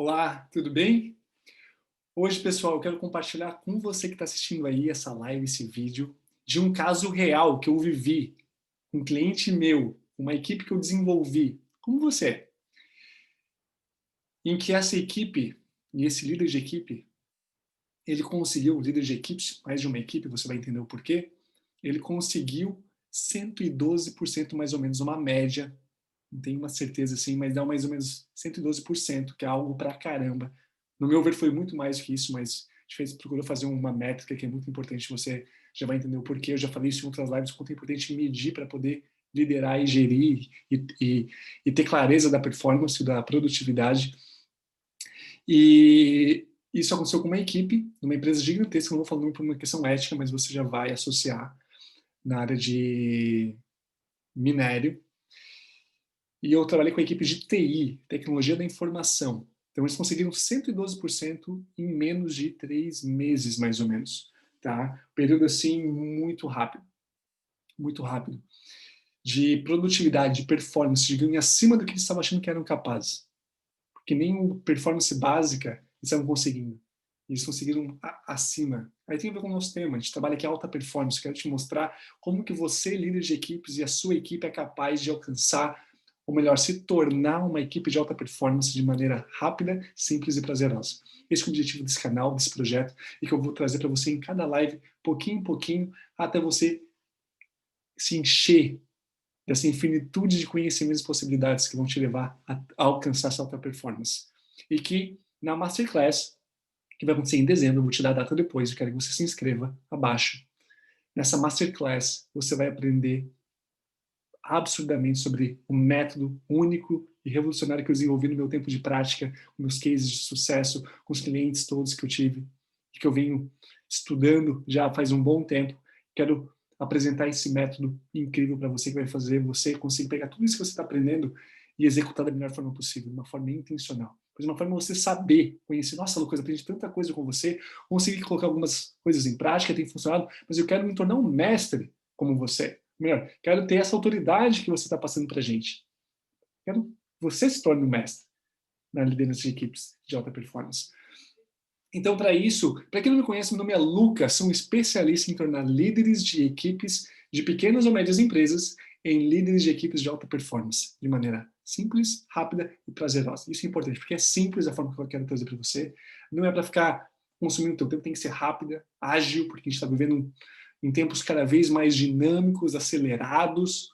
Olá, tudo bem? Hoje, pessoal, eu quero compartilhar com você que está assistindo aí essa live, esse vídeo, de um caso real que eu vivi com um cliente meu, uma equipe que eu desenvolvi, como você, em que essa equipe e esse líder de equipe, ele conseguiu, líder de equipes, mais de uma equipe, você vai entender o porquê, ele conseguiu 112% mais ou menos, uma média, não tenho uma certeza assim, mas dá mais ou menos 112%, que é algo pra caramba. No meu ver foi muito mais que isso, mas a gente procurou fazer uma métrica que é muito importante, você já vai entender o porquê, eu já falei isso em outras lives, quanto é importante medir para poder liderar e gerir e ter clareza da performance, da produtividade. E isso aconteceu com uma equipe, numa empresa gigantesca, não vou falar por uma questão ética, mas você já vai associar na área de minério. E eu trabalhei com a equipe de TI, Tecnologia da Informação. Então, eles conseguiram 112% em menos de 3 meses, mais ou menos. Tá? Período, assim, muito rápido. Muito rápido. De produtividade, de performance, de ganho acima do que eles estavam achando que eram capazes. Porque nem o performance básica eles estavam conseguindo. Eles conseguiram acima. Aí tem a ver com o nosso tema. A gente trabalha aqui alta performance. Quero te mostrar como que você, líder de equipes, e a sua equipe é capaz de alcançar, ou melhor, se tornar uma equipe de alta performance de maneira rápida, simples e prazerosa. Esse é o objetivo desse canal, desse projeto, e que eu vou trazer para você em cada live, pouquinho em pouquinho, até você se encher dessa infinitude de conhecimentos e possibilidades que vão te levar a alcançar essa alta performance. E que na Masterclass, que vai acontecer em dezembro, eu vou te dar a data depois, eu quero que você se inscreva abaixo. Nessa Masterclass, você vai aprender absurdamente sobre um método único e revolucionário que eu desenvolvi no meu tempo de prática, com meus cases de sucesso, com os clientes todos que eu tive, que eu venho estudando já faz um bom tempo. Quero apresentar esse método incrível para você, que vai fazer você conseguir pegar tudo isso que você está aprendendo e executar da melhor forma possível, de uma forma intencional. De uma forma você saber, conhecer, nossa, Lucas, aprendi tanta coisa com você, consegui colocar algumas coisas em prática, tem funcionado, mas eu quero me tornar um mestre como você. Melhor, quero ter essa autoridade que você está passando para a gente. Quero que você se torne um mestre na liderança de equipes de alta performance. Então, para isso, para quem não me conhece, meu nome é Lucas, sou um especialista em tornar líderes de equipes de pequenas ou médias empresas em líderes de equipes de alta performance, de maneira simples, rápida e prazerosa. Isso é importante, porque é simples a forma que eu quero trazer para você. Não é para ficar consumindo o teu tempo, tem que ser rápida, ágil, porque a gente está vivendo em tempos cada vez mais dinâmicos, acelerados,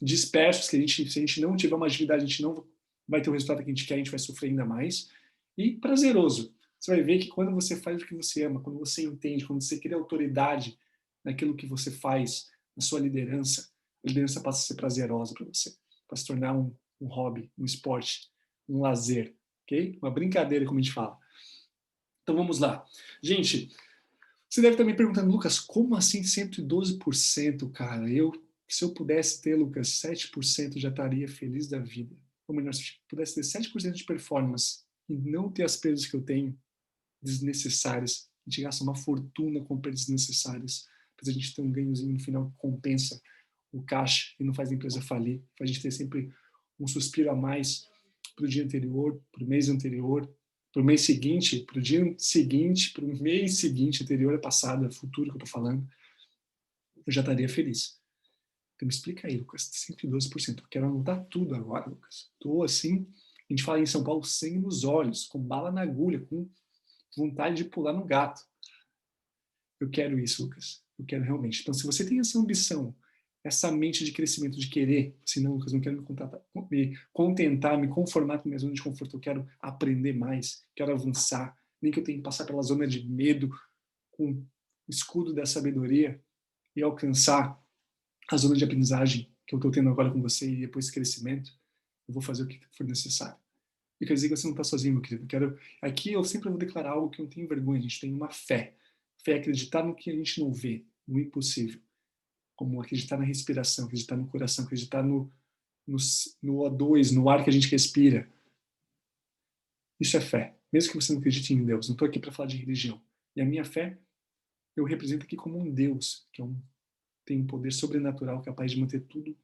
dispersos, que se a gente não tiver uma agilidade, a gente não vai ter o resultado que a gente quer, a gente vai sofrer ainda mais. E prazeroso. Você vai ver que quando você faz o que você ama, quando você entende, quando você cria autoridade naquilo que você faz, na sua liderança, a liderança passa a ser prazerosa para você, para se tornar um hobby, um esporte, um lazer, ok? Uma brincadeira, como a gente fala. Então vamos lá. Gente, você deve estar me perguntando, Lucas, como assim 112%, cara? Se eu pudesse ter, Lucas, 7% já estaria feliz da vida. Ou melhor, se eu pudesse ter 7% de performance e não ter as perdas que eu tenho, desnecessárias, a gente gasta uma fortuna com perdas desnecessárias, mas a gente tem um ganhozinho no final que compensa o caixa e não faz a empresa falir, faz a gente ter sempre um suspiro a mais para o dia anterior, para o mês anterior, para o mês seguinte, para o dia seguinte, para o mês seguinte, anterior, passado, futuro que eu estou falando, eu já estaria feliz. Então me explica aí, Lucas, 112%. Eu quero anotar tudo agora, Lucas. Estou assim, a gente fala em São Paulo, sangue nos olhos, com bala na agulha, com vontade de pular no gato. Eu quero isso, Lucas. Eu quero realmente. Então, se você tem essa ambição, essa mente de crescimento, de querer, assim, não, Lucas, não quero me contentar, me conformar com a minha zona de conforto, eu quero aprender mais, quero avançar, nem que eu tenha que passar pela zona de medo com o escudo da sabedoria e alcançar a zona de aprendizagem que eu estou tendo agora com você e depois crescimento, eu vou fazer o que for necessário. Eu quero dizer que você não está sozinho, meu querido. Aqui eu sempre vou declarar algo que eu não tenho vergonha. A gente tem uma fé. Fé é acreditar no que a gente não vê, no impossível. Como acreditar na respiração, acreditar no coração, acreditar no O2, no ar que a gente respira. Isso é fé. Mesmo que você não acredite em Deus. Não estou aqui para falar de religião. E a minha fé, eu represento aqui como um Deus, que tem um poder sobrenatural capaz de manter tudo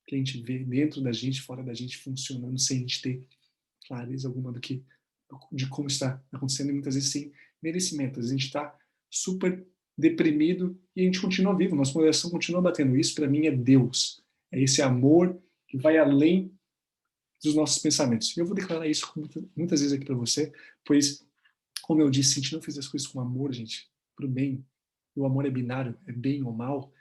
que a gente vê dentro da gente, fora da gente, funcionando sem a gente ter clareza alguma de como está acontecendo, e muitas vezes sem merecimento. Às vezes a gente está super deprimido e a gente continua vivo, nosso coração continua batendo. Isso, para mim, é Deus. É esse amor que vai além dos nossos pensamentos. E eu vou declarar isso muitas vezes aqui para você, pois, como eu disse, se a gente não fizer as coisas com amor, gente, para o bem, e o amor é binário, é bem ou mal,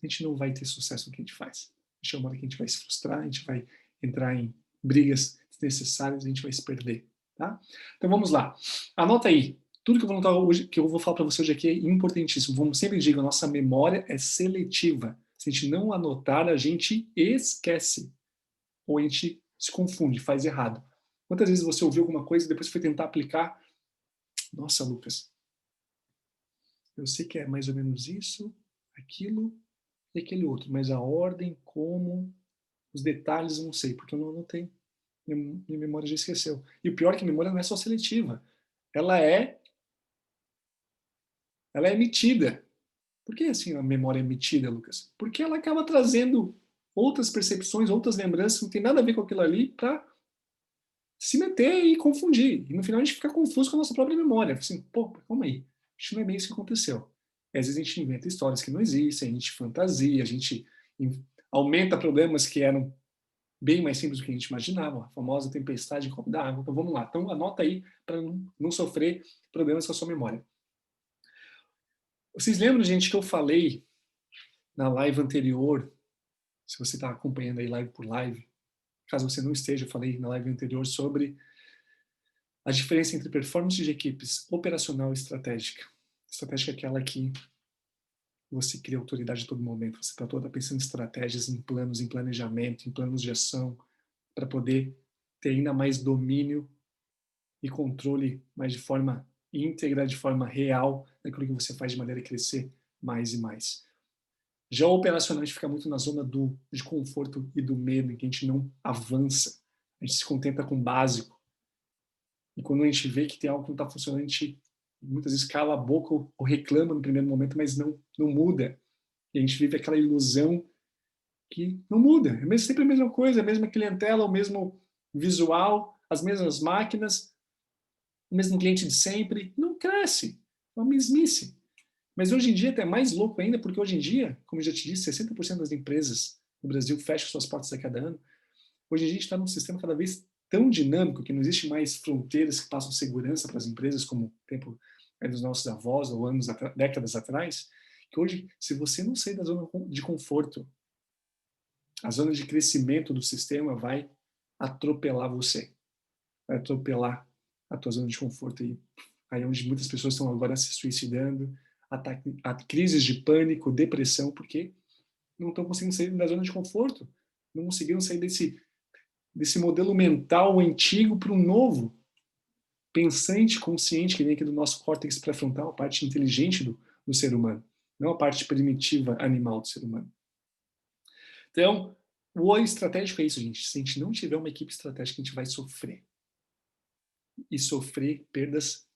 a gente não vai ter sucesso no que a gente faz. A gente é uma hora que a gente vai se frustrar, a gente vai entrar em brigas desnecessárias, a gente vai se perder, tá? Então vamos lá. Anota aí. Tudo que eu vou anotar hoje, que eu vou falar para você hoje aqui é importantíssimo. Como sempre digo, a nossa memória é seletiva. Se a gente não anotar, a gente esquece. Ou a gente se confunde, faz errado. Quantas vezes você ouviu alguma coisa e depois foi tentar aplicar? Nossa, Lucas, eu sei que é mais ou menos isso, aquilo e aquele outro, mas a ordem, como, os detalhes, eu não sei, porque eu não anotei. Minha memória já esqueceu. E o pior é que a memória não é só seletiva. Ela é, ela é emitida. Por que assim a memória é emitida, Lucas? Porque ela acaba trazendo outras percepções, outras lembranças que não tem nada a ver com aquilo ali para se meter e confundir. E no final a gente fica confuso com a nossa própria memória. Assim, pô, calma aí. Isso não é bem isso que aconteceu. E às vezes a gente inventa histórias que não existem, a gente fantasia, a gente aumenta problemas que eram bem mais simples do que a gente imaginava, a famosa tempestade em copo d'água. Então vamos lá. Então anota aí para não sofrer problemas com a sua memória. Vocês lembram, gente, que eu falei na live anterior, se você está acompanhando aí live por live, caso você não esteja, eu falei na live anterior sobre a diferença entre performance de equipes operacional e estratégica. Estratégica é aquela que você cria autoridade a todo momento, você está toda pensando em estratégias, em planos, em planejamento, em planos de ação, para poder ter ainda mais domínio e controle, mas de forma íntegra, de forma real, daquilo que você faz de maneira a crescer mais e mais. Já o operacional, a gente fica muito na zona de conforto e do medo, em que a gente não avança, a gente se contenta com o básico. E quando a gente vê que tem algo que não está funcionando, a gente muitas vezes cala a boca ou reclama no primeiro momento, mas não muda. E a gente vive aquela ilusão que não muda. É sempre a mesma coisa, a mesma clientela, o mesmo visual, as mesmas máquinas, o mesmo cliente de sempre. Não cresce. É uma mesmice. Mas hoje em dia é até mais louco ainda, porque hoje em dia, como eu já te disse, 60% das empresas no Brasil fecham suas portas a cada ano. Hoje em dia a gente está num sistema cada vez tão dinâmico que não existe mais fronteiras que passam segurança para as empresas, como o tempo dos nossos avós ou décadas atrás, que hoje, se você não sair da zona de conforto, a zona de crescimento do sistema vai atropelar você, vai atropelar a tua zona de conforto aí onde muitas pessoas estão agora se suicidando, crises de pânico, depressão, porque não estão conseguindo sair da zona de conforto, não conseguiram sair desse modelo mental antigo para um novo, pensante, consciente, que vem aqui do nosso córtex pré-frontal, a parte inteligente do ser humano, não a parte primitiva animal do ser humano. Então, o estratégico é isso, gente. Se a gente não tiver uma equipe estratégica, a gente vai sofrer. E sofrer perdas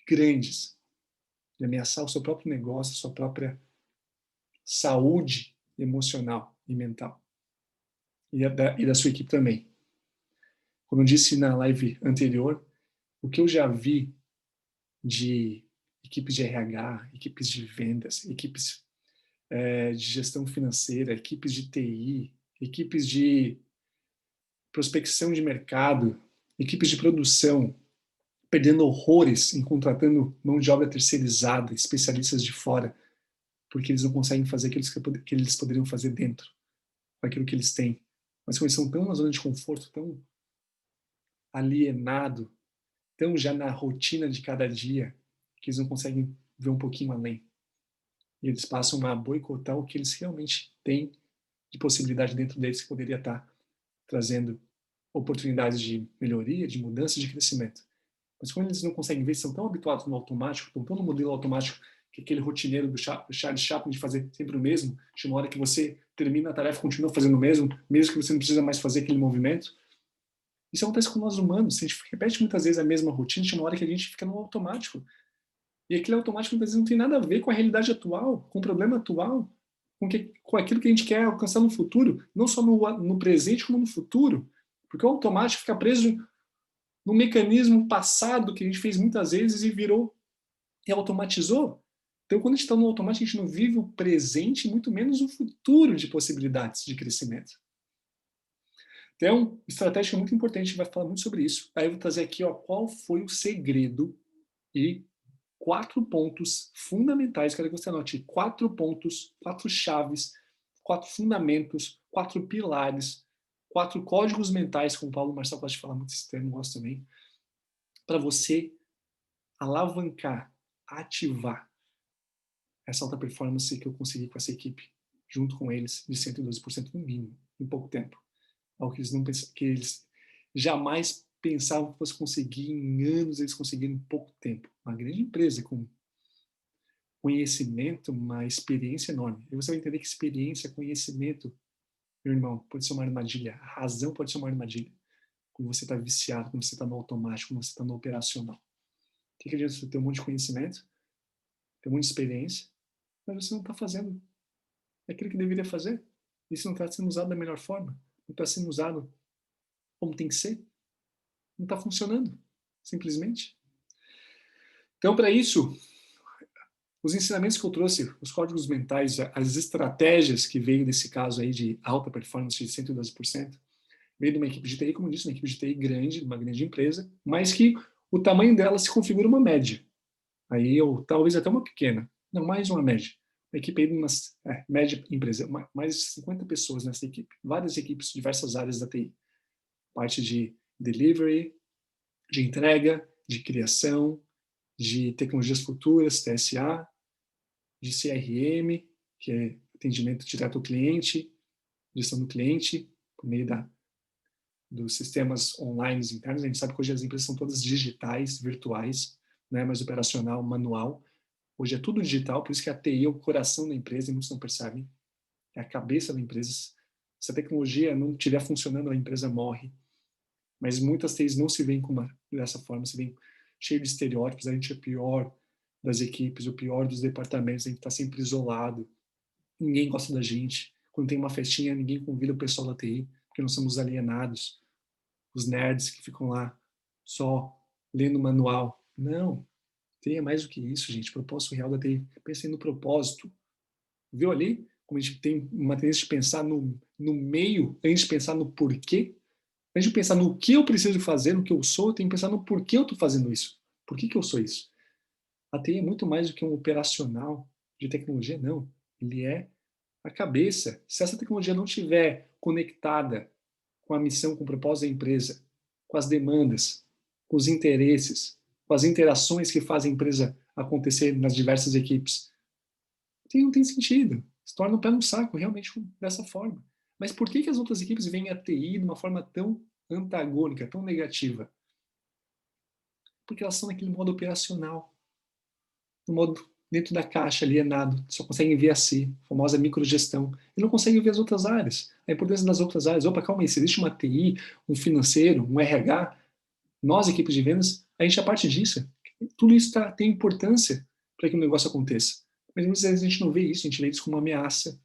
grandes. De ameaçar o seu próprio negócio, a sua própria saúde emocional e mental. E da sua equipe também. Como eu disse na live anterior, o que eu já vi de equipes de RH, equipes de vendas, equipes de gestão financeira, equipes de TI, equipes de prospecção de mercado, equipes de produção, perdendo horrores em contratando mão de obra terceirizada, especialistas de fora, porque eles não conseguem fazer aquilo que eles poderiam fazer dentro, com aquilo que eles têm. Mas como eles são tão na zona de conforto, tão alienado, tão já na rotina de cada dia, que eles não conseguem ver um pouquinho além. E eles passam a boicotar o que eles realmente têm de possibilidade dentro deles que poderia estar trazendo oportunidades de melhoria, de mudança, de crescimento. Mas quando eles não conseguem ver, são tão habituados no automático, estão tão no modelo automático, que aquele rotineiro do Charles Chaplin de fazer sempre o mesmo, de uma hora que você termina a tarefa, continua fazendo o mesmo, mesmo que você não precisa mais fazer aquele movimento. Isso acontece com nós humanos. Se a gente repete muitas vezes a mesma rotina, chega uma hora que a gente fica no automático. E aquele automático muitas vezes não tem nada a ver com a realidade atual, com o problema atual, com aquilo que a gente quer alcançar no futuro, não só no presente, como no futuro. Porque o automático fica preso no mecanismo passado que a gente fez muitas vezes e virou e automatizou. Então, quando a gente está no automático, a gente não vive o presente, muito menos o futuro de possibilidades de crescimento. Então, estratégia é muito importante, a gente vai falar muito sobre isso. Aí eu vou trazer aqui, ó, qual foi o segredo e 4 pontos fundamentais, quero que você anote 4 pontos, 4 chaves, 4 fundamentos, 4 pilares, 4 códigos mentais, como o Paulo Marçal pode falar muito esse termo, gosto também, para você alavancar, ativar essa alta performance que eu consegui com essa equipe, junto com eles, de 112% no mínimo, em pouco tempo. Algo que eles, não pensam, que eles jamais pensavam que fosse conseguir em anos, eles conseguiram em pouco tempo. Uma grande empresa com conhecimento, uma experiência enorme. E você vai entender que experiência, conhecimento, meu irmão, pode ser uma armadilha. A razão pode ser uma armadilha. Quando você está viciado, quando você está no automático, quando você está no operacional. O que adianta você ter um monte de conhecimento, ter um monte de experiência, mas você não está fazendo aquilo que deveria fazer. Isso não está sendo usado da melhor forma. Não está sendo usado como tem que ser. Não está funcionando, simplesmente. Então, para isso, os ensinamentos que eu trouxe, os códigos mentais, as estratégias que veio desse caso aí de alta performance de 112%, veio de uma equipe de TI, como eu disse, uma equipe de TI grande, uma grande empresa, mas que o tamanho dela se configura uma média. Aí eu, talvez até uma pequena, não, mais uma média. Uma equipe aí de uma média empresa, mais de 50 pessoas nessa equipe, várias equipes, diversas áreas da TI. Parte de delivery, de entrega, de criação, de tecnologias futuras, TSA, de CRM, que é atendimento direto ao cliente, gestão do cliente, por meio dos sistemas online internos. A gente sabe que hoje as empresas são todas digitais, virtuais, não é mais operacional, manual. Hoje é tudo digital, por isso que a TI é o coração da empresa e muitos não percebem. É a cabeça da empresa. Se a tecnologia não estiver funcionando, a empresa morre. Mas muitas TIs não se veem dessa forma, se veem cheio de estereótipos, a gente é pior das equipes, o pior dos departamentos, a gente está sempre isolado, ninguém gosta da gente. Quando tem uma festinha, ninguém convida o pessoal da TI, porque nós somos alienados, os nerds que ficam lá só lendo o manual. Não, TI é mais do que isso, gente. O propósito real da TI. Pensem no propósito. Viu ali? Como a gente tem uma tendência de pensar no meio, antes de pensar no porquê. Antes de pensar no que eu preciso fazer, no que eu sou, eu tenho que pensar no porquê eu estou fazendo isso. Por que eu sou isso? A TI é muito mais do que um operacional de tecnologia, não. Ele é a cabeça. Se essa tecnologia não estiver conectada com a missão, com o propósito da empresa, com as demandas, com os interesses, com as interações que fazem a empresa acontecer nas diversas equipes, não tem sentido. Se torna um pé no saco, realmente, dessa forma. Mas por que as outras equipes veem a TI de uma forma tão antagônica, tão negativa? Porque elas estão naquele modo operacional, no modo dentro da caixa, alienado, só conseguem ver a si, a famosa microgestão, e não conseguem ver as outras áreas, a importância das outras áreas. Opa, calma aí, se existe uma TI, um financeiro, um RH, nós, equipes de vendas, a gente é parte disso. Tudo isso tem importância para que o negócio aconteça. Mas muitas vezes a gente não vê isso, a gente vê isso como uma ameaça,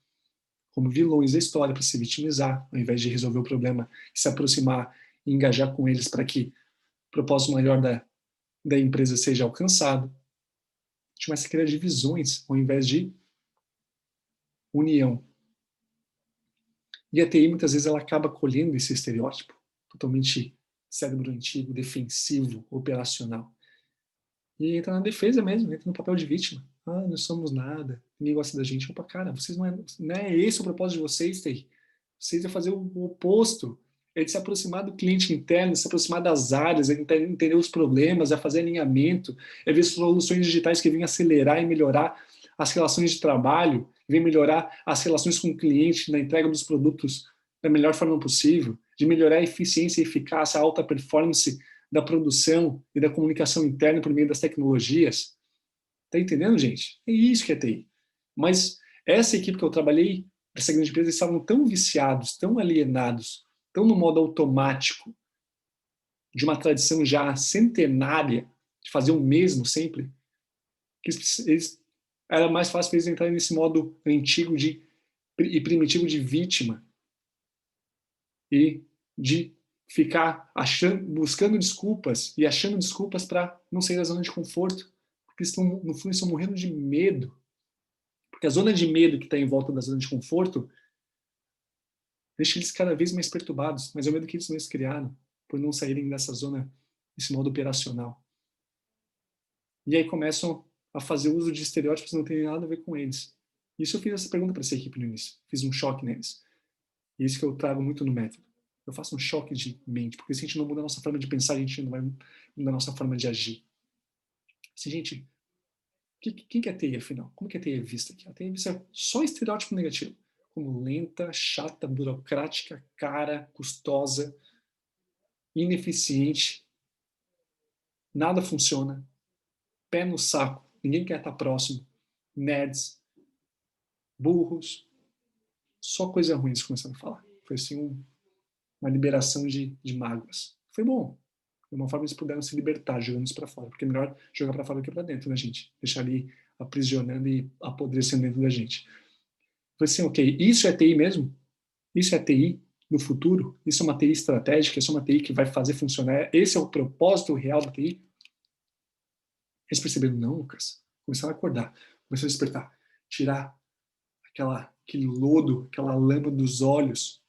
como vilões da história para se vitimizar, ao invés de resolver o problema, se aproximar e engajar com eles para que o propósito maior da empresa seja alcançado. A gente começa a criar divisões ao invés de união. E a TI, muitas vezes, ela acaba colhendo esse estereótipo totalmente cérebro antigo, defensivo, operacional. E entra na defesa mesmo, entra no papel de vítima. Ah, não somos nada, ninguém gosta da gente. Opa, cara, vocês não é esse o propósito de vocês, TI. Vocês é fazer o oposto. É de se aproximar do cliente interno, se aproximar das áreas, é entender os problemas, é fazer alinhamento, é ver soluções digitais que vêm acelerar e melhorar as relações de trabalho, vêm melhorar as relações com o cliente na entrega dos produtos da melhor forma possível, de melhorar a eficiência e eficácia, a alta performance da produção e da comunicação interna por meio das tecnologias. Tá entendendo, gente? É isso que é TI. Mas essa equipe que eu trabalhei, essa grande empresa, eles estavam tão viciados, tão alienados, tão no modo automático, de uma tradição já centenária, de fazer o mesmo sempre, que era mais fácil eles entrarem nesse modo antigo e primitivo de vítima e de ficar buscando desculpas e achando desculpas para não sair da zona de conforto, porque estão, no fundo, estão morrendo de medo. Porque a zona de medo que está em volta da zona de conforto deixa eles cada vez mais perturbados, mas é o medo que eles mesmos criaram, por não saírem dessa zona, desse modo operacional. E aí começam a fazer uso de estereótipos que não tem nada a ver com eles. Isso eu fiz essa pergunta para essa equipe no início, fiz um choque neles. E isso que eu trago muito no método. Eu faço um choque de mente, porque se a gente não muda a nossa forma de pensar, a gente não vai mudar a nossa forma de agir. Assim, gente, quem que é a TI, afinal? Como que a TI é vista aqui? A TI é vista só estereótipo negativo, como lenta, chata, burocrática, cara, custosa, ineficiente, nada funciona, pé no saco, ninguém quer estar próximo, nerds, burros, só coisa ruim eles começaram a falar. Foi assim uma liberação de mágoas. Foi bom. De uma forma eles puderam se libertar jogando isso para fora, porque é melhor jogar para fora do que para dentro, né, gente? Deixar ali aprisionando e apodrecendo dentro da gente. Foi assim, ok, isso é TI mesmo? Isso é TI no futuro? Isso é uma TI estratégica? Isso é uma TI que vai fazer funcionar? Esse é o propósito real da TI? Eles perceberam, não, Lucas. Começaram a acordar, começaram a despertar, tirar aquele lodo, aquela lama dos olhos.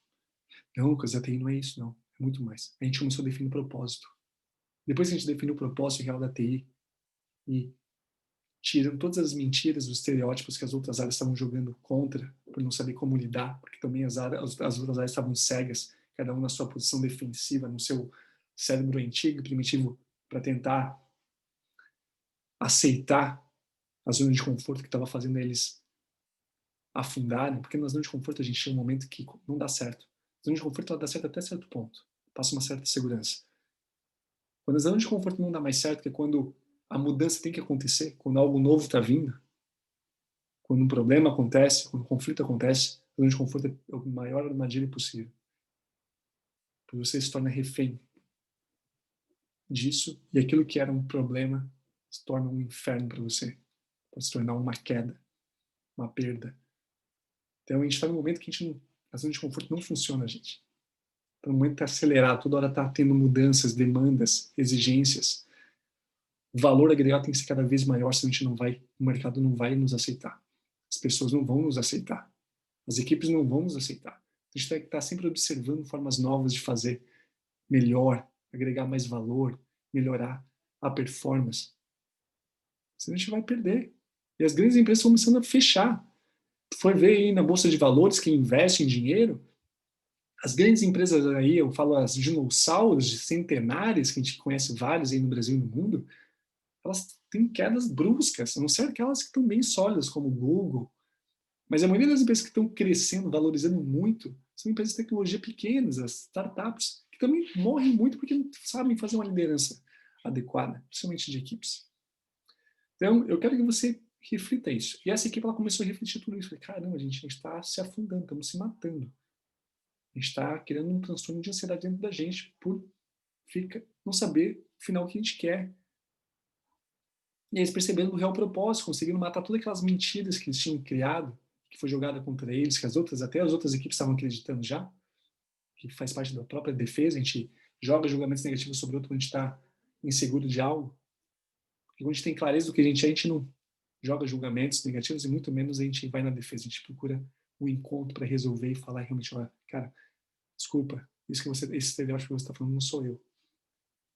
Não, Lucas, a TI não é isso, não. É muito mais. A gente começou a definir o propósito. Depois que a gente definiu o propósito real da TI e tirando todas as mentiras, os estereótipos que as outras áreas estavam jogando contra, por não saber como lidar, porque também as outras áreas estavam cegas, cada um na sua posição defensiva, no seu cérebro antigo, primitivo, para tentar aceitar a zona de conforto que estava fazendo eles afundarem, porque na zona de conforto a gente chega um momento que não dá certo. A zona de conforto ela dá certo até certo ponto, passa uma certa segurança. Quando a zona de conforto não dá mais certo, que é quando a mudança tem que acontecer, quando algo novo está vindo, quando um problema acontece, quando um conflito acontece, a zona de conforto é a maior armadilha possível. Porque você se torna refém disso e aquilo que era um problema se torna um inferno para você. Pode se tornar uma queda, uma perda. Então a gente está no momento que a zona de conforto não funciona, gente. Está no momento que está acelerado, toda hora está tendo mudanças, demandas, exigências. O valor agregado tem que ser cada vez maior, senão a gente não vai, o mercado não vai nos aceitar. As pessoas não vão nos aceitar. As equipes não vão nos aceitar. A gente tem que estar sempre observando formas novas de fazer melhor, agregar mais valor, melhorar a performance. Senão a gente vai perder. E as grandes empresas estão começando a fechar. For ver aí na Bolsa de Valores, que investe em dinheiro, as grandes empresas aí, eu falo as dinossauros de centenários, que a gente conhece vários aí no Brasil e no mundo, elas têm quedas bruscas, a não ser aquelas que estão bem sólidas, como o Google. Mas a maioria das empresas que estão crescendo, valorizando muito, são empresas de tecnologia pequenas, as startups, que também morrem muito porque não sabem fazer uma liderança adequada, principalmente de equipes. Então, eu quero que você reflita isso. E essa equipe ela começou a refletir tudo isso. Falei, caramba, a gente está se afundando, estamos se matando. A gente está criando um transtorno de ansiedade dentro da gente por não saber o final que a gente quer. E eles percebendo o real propósito, conseguindo matar todas aquelas mentiras que eles tinham criado, que foi jogada contra eles, que até as outras equipes estavam acreditando já, que faz parte da própria defesa, a gente joga julgamentos negativos sobre o outro quando a gente está inseguro de algo. Porque quando a gente tem clareza do que a gente não joga julgamentos negativos e muito menos a gente vai na defesa, a gente procura um encontro para resolver e falar realmente, olha, cara, desculpa, esse estereótipo que você está falando não sou eu.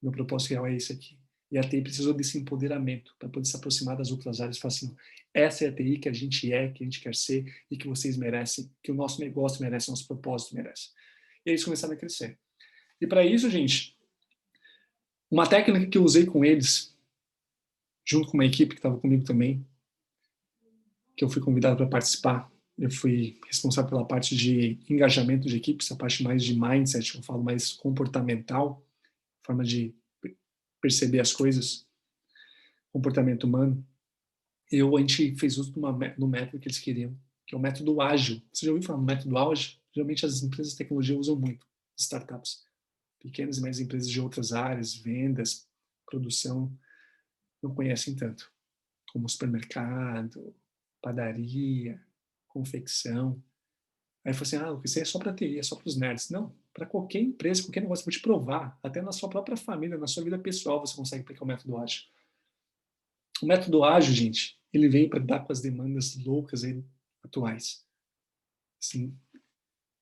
Meu propósito real é esse aqui. E a TI precisou desse empoderamento para poder se aproximar das outras áreas e falar assim, essa é a TI que a gente é, que a gente quer ser e que vocês merecem, que o nosso negócio merece, o nosso propósito merece. E eles começaram a crescer. E para isso, gente, uma técnica que eu usei com eles, junto com uma equipe que estava comigo também, que eu fui convidado para participar, eu fui responsável pela parte de engajamento de equipes, a parte mais de mindset, eu falo mais comportamental, forma de perceber as coisas, comportamento humano. A gente fez uso do método que eles queriam, que é o método ágil. Você já ouviu falar no método ágil? Geralmente as empresas de tecnologia usam muito, startups. Pequenas e médias empresas de outras áreas, vendas, produção, não conhecem tanto, como supermercado, padaria, confecção. Aí eu falei assim, isso aí é só para TI, é só para os nerds. Não, para qualquer empresa, qualquer negócio, eu vou te provar. Até na sua própria família, na sua vida pessoal, você consegue aplicar o método ágil. O método ágil, gente, ele veio para lidar com as demandas loucas aí, atuais. Assim,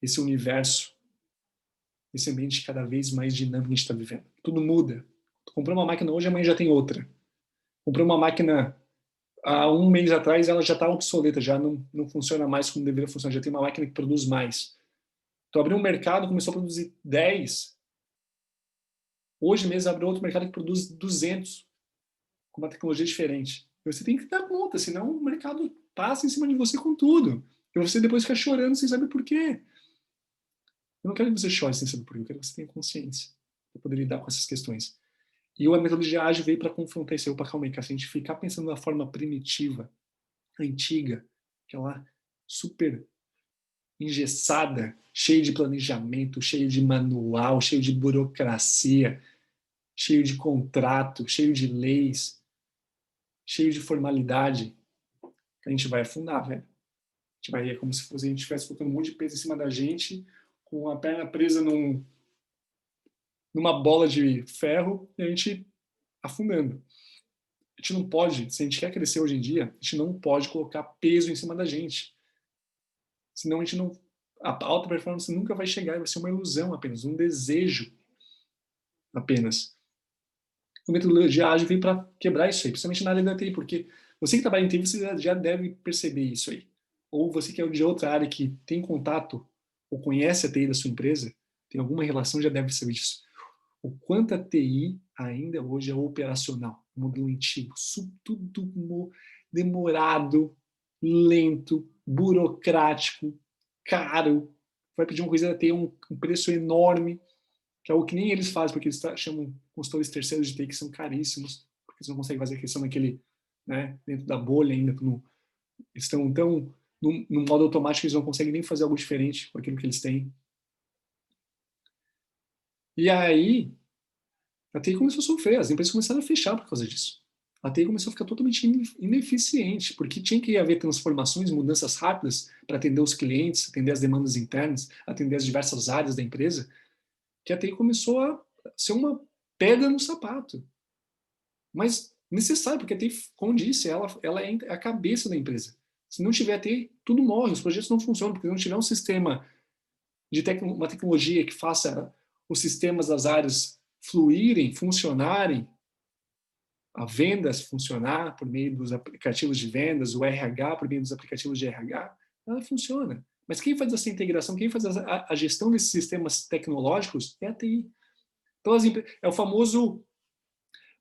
esse universo, esse ambiente cada vez mais dinâmico que a gente está vivendo. Tudo muda. Comprou uma máquina hoje, amanhã já tem outra. Comprou uma máquina há um mês atrás, ela já está obsoleta, já não funciona mais como deveria funcionar. Já tem uma máquina que produz mais. Então, abriu um mercado, começou a produzir 10. Hoje mesmo abriu outro mercado que produz 200, com uma tecnologia diferente. E você tem que dar conta, senão o mercado passa em cima de você com tudo. E você depois fica chorando sem saber por quê. Eu não quero que você chore sem saber por quê, eu quero que você tenha consciência para poder lidar com essas questões. E a metodologia ágil veio para confrontar isso. Para calma aí, cara, se a gente ficar pensando na forma primitiva, antiga, aquela super engessada, cheio de planejamento, cheio de manual, cheio de burocracia, cheio de contrato, cheio de leis, cheio de formalidade, a gente vai afundar, velho. A gente vai, é como se fosse, a gente estivesse colocando um monte de peso em cima da gente, com a perna presa numa bola de ferro e a gente afundando. A gente não pode, se a gente quer crescer hoje em dia, a gente não pode colocar peso em cima da gente. Senão a gente não. A alta performance nunca vai chegar, vai ser uma ilusão apenas, um desejo apenas. A metodologia ágil vem para quebrar isso aí, principalmente na área da TI, porque você que trabalha em TI, você já deve perceber isso aí. Ou você que é de outra área que tem contato ou conhece a TI da sua empresa, tem alguma relação, já deve saber disso. O quanto a TI ainda hoje é operacional, modelo antigo, tudo demorado, lento, burocrático, caro. Vai pedir uma coisa, tem um preço enorme, que é o que nem eles fazem, porque eles chamam consultores terceiros de TI que são caríssimos, porque eles não conseguem fazer a questão daquele, né, dentro da bolha ainda, eles estão tão no modo automático que eles não conseguem nem fazer algo diferente com aquilo que eles têm. E aí, a TI começou a sofrer, as empresas começaram a fechar por causa disso. A TI começou a ficar totalmente ineficiente, porque tinha que haver transformações, mudanças rápidas para atender os clientes, atender as demandas internas, atender as diversas áreas da empresa, que a TI começou a ser uma pedra no sapato. Mas necessário, porque a TI, como disse, ela é a cabeça da empresa. Se não tiver a TI, tudo morre, os projetos não funcionam, porque se não tiver um sistema de uma tecnologia que faça os sistemas das áreas fluírem, funcionarem, a vendas funcionar por meio dos aplicativos de vendas, o RH por meio dos aplicativos de RH, ela funciona. Mas quem faz essa integração, quem faz a gestão desses sistemas tecnológicos é a TI. Então, é o famoso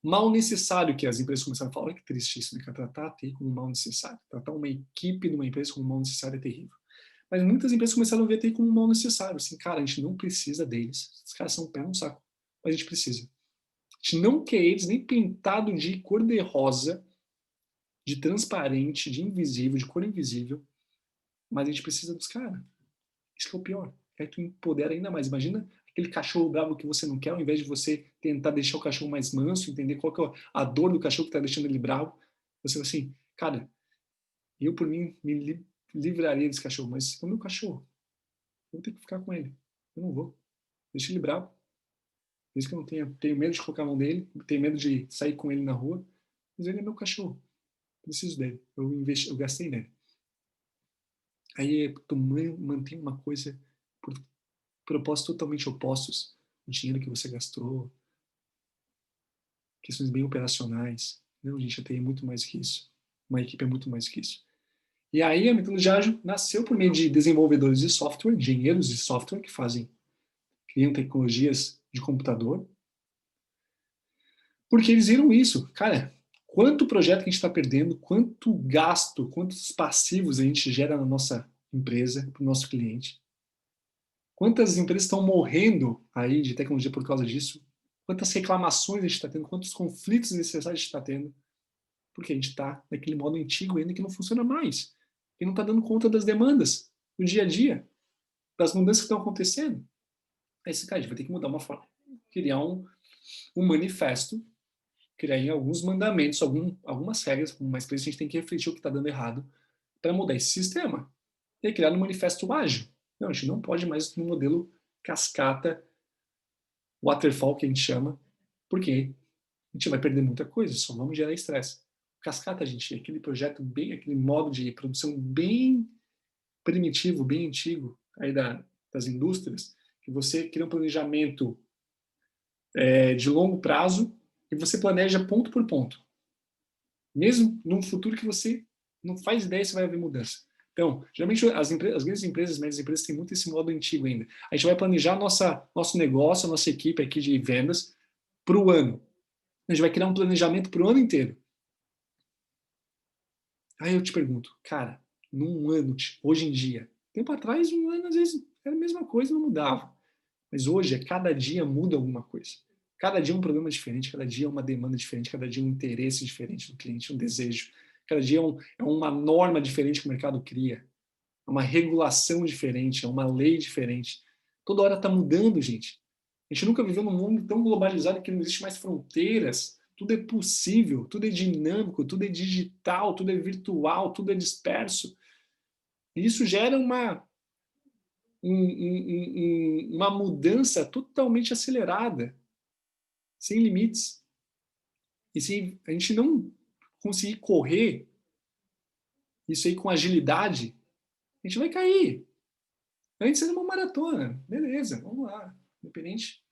mal necessário que as empresas começaram a falar. Olha que triste isso, né? Tratar a TI como mal necessário. Tratar uma equipe de uma empresa como mal necessário é terrível. Mas muitas empresas começaram a ver a TI como mal necessário. Assim, cara, a gente não precisa deles. Os caras são um pé no saco. Mas a gente precisa. A gente não quer eles nem pintado de cor de rosa, de transparente, de invisível, de cor invisível. Mas a gente precisa dos caras. Isso que é o pior. Aí tu empodera ainda mais. Imagina aquele cachorro bravo que você não quer, ao invés de você tentar deixar o cachorro mais manso, entender qual que é a dor do cachorro que está deixando ele bravo. Você vai assim, cara, eu por mim me livraria desse cachorro, mas é o meu cachorro. Eu vou ter que ficar com ele. Eu não vou. Deixa ele bravo. Por isso que eu não tenho medo de colocar a mão nele, tenho medo de sair com ele na rua, mas ele é meu cachorro. Preciso dele. Eu gastei nele. Aí tu mantém uma coisa por propósitos totalmente opostos. O dinheiro que você gastou, questões bem operacionais. Não, gente, a TI é muito mais que isso. Uma equipe é muito mais que isso. E aí a metodologia ágil nasceu por meio de desenvolvedores de software, engenheiros de software que criam tecnologias de computador, porque eles viram isso. Cara, quanto projeto que a gente está perdendo, quanto gasto, quantos passivos a gente gera na nossa empresa, para o nosso cliente. Quantas empresas estão morrendo aí de tecnologia por causa disso? Quantas reclamações a gente está tendo? Quantos conflitos necessários a gente está tendo? Porque a gente está naquele modo antigo ainda que não funciona mais. E não está dando conta das demandas do dia a dia, das mudanças que estão acontecendo. Aí esse cara, a gente vai ter que mudar uma forma. Criar um manifesto, criar alguns mandamentos, algumas regras, como uma empresa a gente tem que refletir o que está dando errado para mudar esse sistema. E aí criar um manifesto ágil. Não, a gente não pode mais no modelo cascata, waterfall que a gente chama, porque a gente vai perder muita coisa, só vamos gerar estresse. Cascata, gente, é aquele projeto bem, aquele modo de produção bem primitivo, bem antigo, aí das indústrias, que você cria um planejamento de longo prazo e você planeja ponto por ponto. Mesmo num futuro que você não faz ideia se vai haver mudança. Então, geralmente as grandes empresas, médias empresas têm muito esse modo antigo ainda. A gente vai planejar nosso negócio, a nossa equipe aqui de vendas para o ano. A gente vai criar um planejamento para o ano inteiro. Aí eu te pergunto, cara, num ano, hoje em dia, tempo atrás, um ano às vezes era a mesma coisa, não mudava. Mas hoje, cada dia muda alguma coisa. Cada dia é um problema diferente, cada dia é uma demanda diferente, cada dia é um interesse diferente do cliente, um desejo. Cada dia é uma norma diferente que o mercado cria. É uma regulação diferente, é uma lei diferente. Toda hora está mudando, gente. A gente nunca viveu num mundo tão globalizado que não existe mais fronteiras. Tudo é possível, tudo é dinâmico, tudo é digital, tudo é virtual, tudo é disperso. E isso gera uma mudança totalmente acelerada, sem limites. E se a gente não conseguir correr isso aí com agilidade, a gente vai cair. Antes era uma maratona, beleza, vamos lá. Independente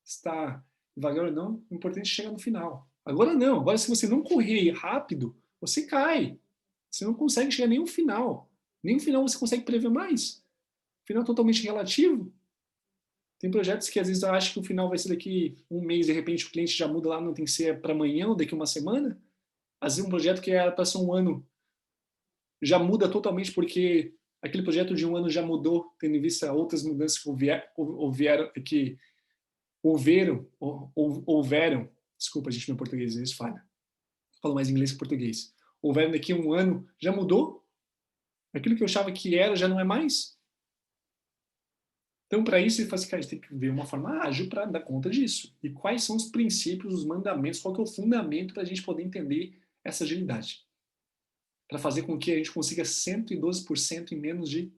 se está devagar ou não, o importante é chegar no final. Agora não, agora se você não correr rápido, você cai. Você não consegue chegar nem ao final. Nem o final você consegue prever mais. O final é totalmente relativo. Tem projetos que às vezes eu acho que o final vai ser daqui um mês, de repente o cliente já muda lá, não tem que ser para amanhã ou daqui uma semana. Às vezes um projeto que era para ser um ano já muda totalmente porque aquele projeto de um ano já mudou, tendo em vista outras mudanças que houveram, desculpa, gente, meu português às vezes falha, falo mais inglês que português, houveram daqui um ano, já mudou, aquilo que eu achava que era já não é mais. Então, para isso, ele fala assim, cara, a gente tem que ver uma forma ágil para dar conta disso. E quais são os princípios, os mandamentos, qual que é o fundamento para a gente poder entender essa agilidade? Para fazer com que a gente consiga 112% em menos de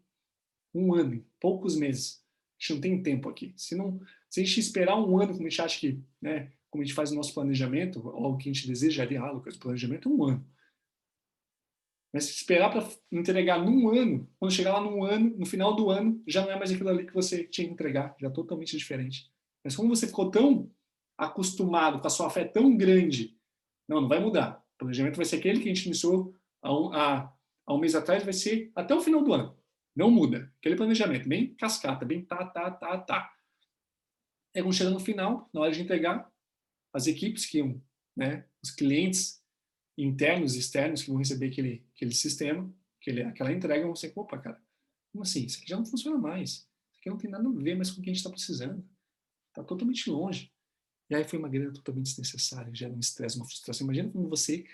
um ano, em poucos meses. A gente não tem tempo aqui. Se a gente esperar um ano, como a gente acha que, né, como a gente faz o nosso planejamento, ou o que a gente desejaria, Lucas, o planejamento é um ano. Mas se esperar para entregar num ano, quando chegar lá num ano, no final do ano, já não é mais aquilo ali que você tinha que entregar, já é totalmente diferente. Mas como você ficou tão acostumado, com a sua fé tão grande, não vai mudar. O planejamento vai ser aquele que a gente iniciou há um mês atrás, vai ser até o final do ano. Não muda. Aquele planejamento, bem cascata, bem tá. É quando chega no final, na hora de entregar, as equipes que iam, né, os clientes internos e externos que vão receber aquele sistema, aquela entrega, vão ser, opa, cara, como assim? Isso aqui já não funciona mais. Isso aqui não tem nada a ver mais com o que a gente está precisando. Está totalmente longe. E aí foi uma grana totalmente desnecessária, gera um estresse, uma frustração. Imagina como você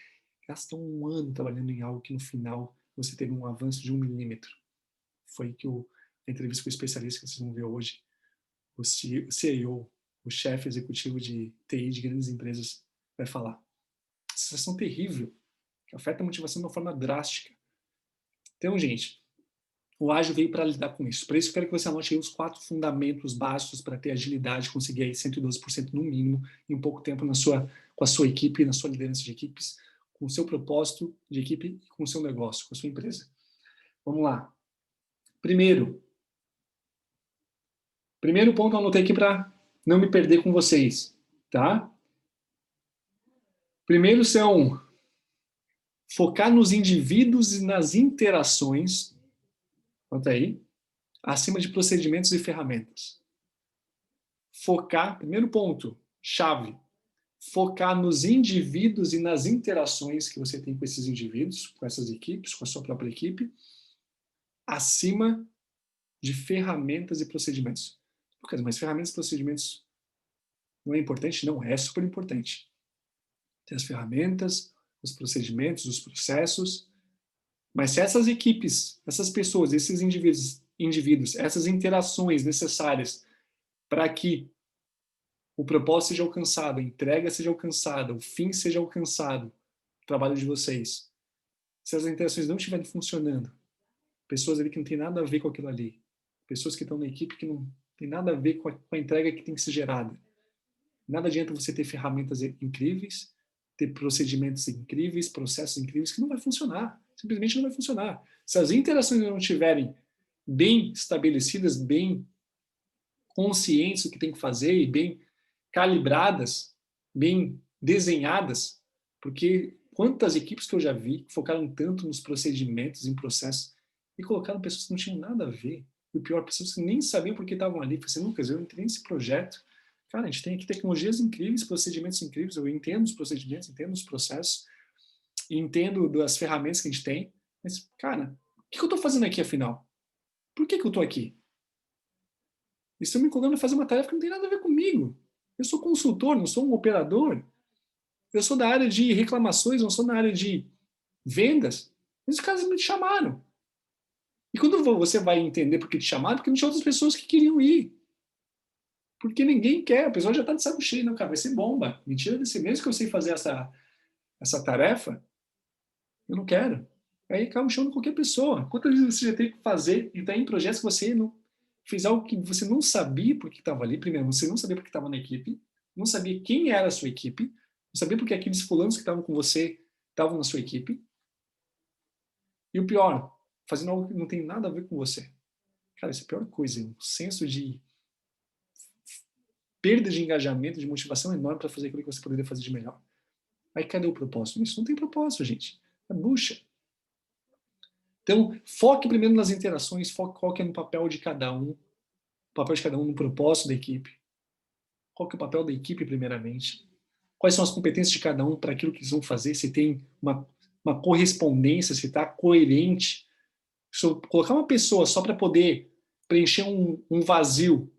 gasta um ano trabalhando em algo que no final você teve um avanço de 1 milímetro. Foi que a entrevista com o especialista que vocês vão ver hoje, o CEO, o chefe executivo de TI de grandes empresas, vai falar. Sensação terrível, que afeta a motivação de uma forma drástica. Então, gente, o ágil veio para lidar com isso. Por isso, eu quero que você anote aí os 4 fundamentos básicos para ter agilidade, conseguir aí 112% no mínimo em um pouco tempo com a sua equipe, na sua liderança de equipes, com o seu propósito de equipe e com o seu negócio, com a sua empresa. Vamos lá. Primeiro ponto eu anotei aqui para não me perder com vocês, tá? Primeiro são focar nos indivíduos e nas interações, anota aí, acima de procedimentos e ferramentas. Focar, primeiro ponto, chave, focar nos indivíduos e nas interações que você tem com esses indivíduos, com essas equipes, com a sua própria equipe, acima de ferramentas e procedimentos. Lucas, mas ferramentas e procedimentos não é importante? Não, é super importante. Tem as ferramentas, os procedimentos, os processos, mas se essas equipes, essas pessoas, esses indivíduos, essas interações necessárias para que o propósito seja alcançado, a entrega seja alcançada, o fim seja alcançado, o trabalho de vocês. Se as interações não estiverem funcionando, pessoas ali que não tem nada a ver com aquilo ali, pessoas que estão na equipe que não tem nada a ver com a entrega que tem que ser gerada. Nada adianta você ter ferramentas incríveis, ter procedimentos incríveis, processos incríveis, que não vai funcionar. Simplesmente não vai funcionar. Se as interações não estiverem bem estabelecidas, bem conscientes do que tem que fazer e bem calibradas, bem desenhadas, porque quantas equipes que eu já vi que focaram tanto nos procedimentos, em processos, e colocaram pessoas que não tinham nada a ver. E o pior, pessoas que nem sabiam por que estavam ali. Falei assim, Lucas, eu entrei nesse projeto, cara, a gente tem aqui tecnologias incríveis, procedimentos incríveis, eu entendo os procedimentos, entendo os processos, entendo das ferramentas que a gente tem, mas, cara, o que eu estou fazendo aqui, afinal? Por que eu estou aqui? Estão me colocando a fazer uma tarefa que não tem nada a ver comigo. Eu sou consultor, não sou um operador. Eu sou da área de reclamações, não sou da área de vendas. Mas os caras me chamaram. E quando você vai entender por que te chamaram, porque não tinha outras pessoas que queriam ir. Porque ninguém quer, a pessoa já está de saco cheio. Não, cara, vai ser bomba. Mentira desse mesmo que eu sei fazer essa tarefa, eu não quero. Aí acaba chamando qualquer pessoa. Quantas vezes você já tem que fazer e está em projetos que você não fez algo que você não sabia porque estava ali. Primeiro, você não sabia porque estava na equipe, não sabia quem era a sua equipe, não sabia porque aqueles fulanos que estavam com você estavam na sua equipe. E o pior, fazendo algo que não tem nada a ver com você. Cara, isso é a pior coisa. Um senso de perda de engajamento, de motivação enorme para fazer aquilo que você poderia fazer de melhor. Aí cadê o propósito? Isso não tem propósito, gente. É bucha. Então, foque primeiro nas interações, foque no papel de cada um, o papel de cada um no propósito da equipe. Qual que é o papel da equipe, primeiramente? Quais são as competências de cada um para aquilo que eles vão fazer? Se tem uma correspondência, se está coerente. Se eu colocar uma pessoa só para poder preencher um vazio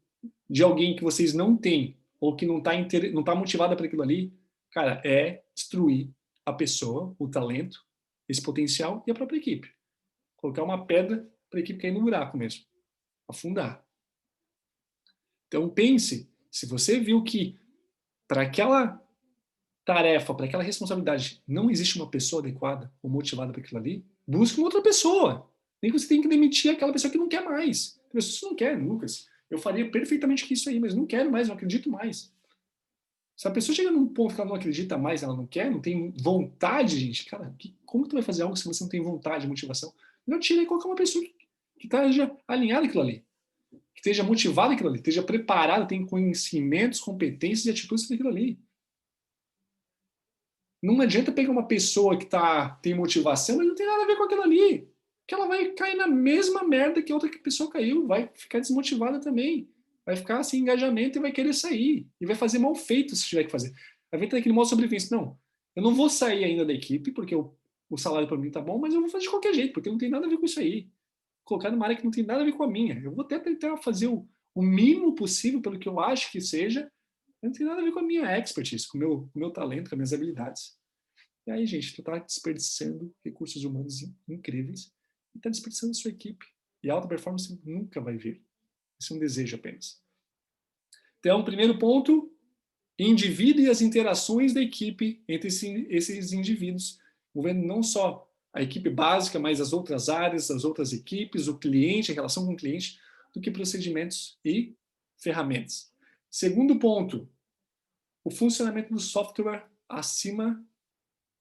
de alguém que vocês não têm, ou que não tá motivada para aquilo ali, cara, é destruir a pessoa, o talento, esse potencial e a própria equipe. Colocar uma pedra para a equipe cair no buraco mesmo. Afundar. Então pense, se você viu que para aquela tarefa, para aquela responsabilidade, não existe uma pessoa adequada ou motivada para aquilo ali, busque uma outra pessoa. Nem que você tenha que demitir aquela pessoa que não quer mais. Tem pessoas que não querem, Lucas. Eu faria perfeitamente isso aí, mas não quero mais, não acredito mais. Se a pessoa chega num ponto que ela não acredita mais, ela não quer, não tem vontade, gente, cara, como tu vai fazer algo se você não tem vontade, motivação? Não tira e coloca uma pessoa que esteja alinhada aquilo ali, que esteja motivada aquilo ali, esteja preparada, tem conhecimentos, competências e atitudes daquilo ali. Não adianta pegar uma pessoa que tem motivação, mas não tem nada a ver com aquilo ali. Que ela vai cair na mesma merda que a outra pessoa caiu, vai ficar desmotivada também. Vai ficar sem engajamento e vai querer sair. E vai fazer mal feito se tiver que fazer. Vai vir aquele modo sobrevivência. Não, eu não vou sair ainda da equipe, porque o salário para mim tá bom, mas eu vou fazer de qualquer jeito, porque não tem nada a ver com isso aí. Colocar numa área que não tem nada a ver com a minha. Eu vou até tentar fazer o mínimo possível pelo que eu acho que seja, mas não tem nada a ver com a minha expertise, com o meu talento, com as minhas habilidades. E aí, gente, tu está desperdiçando recursos humanos incríveis e está desperdiçando a sua equipe. E a alta performance nunca vai vir. Isso é um desejo apenas. Então, primeiro ponto, indivíduo e as interações da equipe entre esses indivíduos, envolvendo não só a equipe básica, mas as outras áreas, as outras equipes, o cliente, a relação com o cliente, do que procedimentos e ferramentas. Segundo ponto, o funcionamento do software acima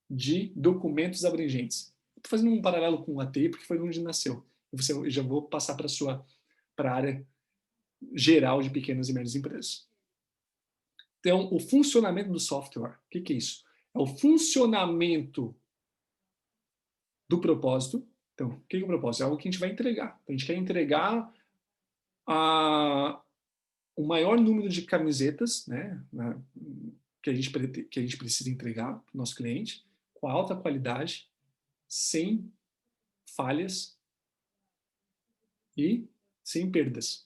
de documentos abrangentes. Estou fazendo um paralelo com o ATI porque foi onde nasceu. Eu já vou passar para a área geral de pequenas e médias empresas. Então, o funcionamento do software, o que é isso? É o funcionamento do propósito. Então, o que é o propósito? É algo que a gente vai entregar. Então, a gente quer entregar o maior número de camisetas, né, que a gente precisa entregar para o nosso cliente, com alta qualidade, sem falhas e sem perdas.